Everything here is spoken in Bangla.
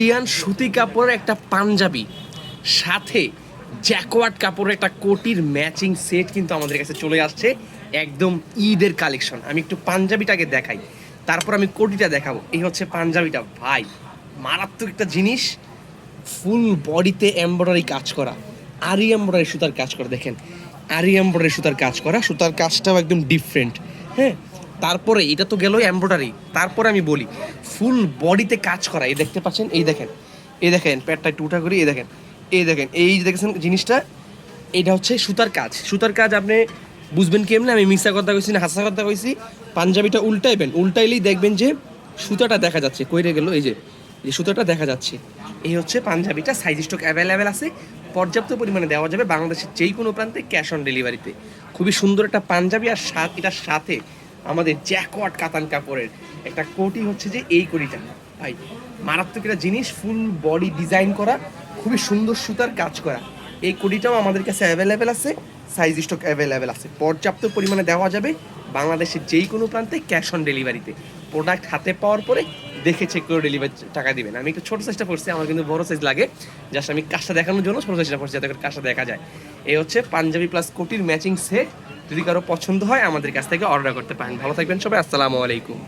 ইন্ডিয়ান সুতি কাপড়ের একটা পাঞ্জাবি সাথে জ্যাকওয়ার্ড কাপড়ের একটা কোটির ম্যাচিং সেট কিন্তু আমাদের কাছে চলে আসছে। একদম ঈদের কালেকশন। আমি একটু পাঞ্জাবিটাকে দেখাই, তারপর আমি কোটিটা দেখাবো। এই হচ্ছে পাঞ্জাবিটা ভাই, মারাত্মক একটা জিনিস। ফুল বডিতে এমব্রয়ডারি কাজ করা, আরি এমব্রয়ডারি সুতার কাজ করা, দেখেন আরি এমব্রয়ডারি সুতার কাজ করা, সুতার কাজটাও একদম ডিফারেন্ট। হ্যাঁ, তারপরে এটা তো গেল এমব্রয়ডারি, তারপরে আমি বলি ফুল বডিতে কাজ করা। এই দেখতে পাচ্ছেন, এই দেখেন, এই দেখেন প্যাডটা টুটা করি, এই দেখেন, এই দেখেন, এই যে দেখেছেন জিনিসটা, এটা হচ্ছে সুতার কাজ। সুতার কাজ আপনি বুঝবেন কেমনে, আমি মিশা কথা কইছি না হাসা কথা কইছি। পাঞ্জাবিটা উল্টাইবেন, উল্টাইলেই দেখবেন যে সুতাটা দেখা যাচ্ছে। কইরে গেল, এই যে যে সুতাটা দেখা যাচ্ছে। এই হচ্ছে পাঞ্জাবিটা। সাইজ স্টক অ্যাভেলেবেল আছে, পর্যাপ্ত পরিমাণে দেওয়া যাবে বাংলাদেশের যেই কোনো প্রান্তে ক্যাশ অন ডেলিভারিতে। খুবই সুন্দর একটা পাঞ্জাবি, আর এটার সাথে আমাদের জ্যাকওয়ার্ড কাতান কাপড়ের একটা কোটি হচ্ছে যে এই কোটিটা ভাই, মারাত্মক একটা জিনিস। ফুল বডি ডিজাইন করা, খুবই সুন্দর সুতার কাজ করা। এই কোটিটাও আমাদের কাছে অ্যাভেলেবেল আছে, সাইজ স্টক অ্যাভেলেবেল আছে, পর্যাপ্ত পরিমাণে দেওয়া যাবে বাংলাদেশের যেই কোনো প্রান্তে ক্যাশ অন ডেলিভারিতে। প্রোডাক্ট হাতে পাওয়ার পরে দেখে চেক করে ডেলিভারি টাকা দিবেন। আমি একটু ছোটো সাইজটা পড়ছি, আমার কিন্তু বড় সাইজ লাগে, জাস্ট আমি কাজটা দেখানোর জন্য ছোটো সাইজটা পড়ছি যাতে করে কাজটা দেখা যায়। এই হচ্ছে পাঞ্জাবি প্লাস কোটির ম্যাচিং সেট। যদি কারো পছন্দ হয় আমাদের কাছ থেকে অর্ডার করতে পারেন। ভালো থাকবেন সবাই, আসসালামু আলাইকুম।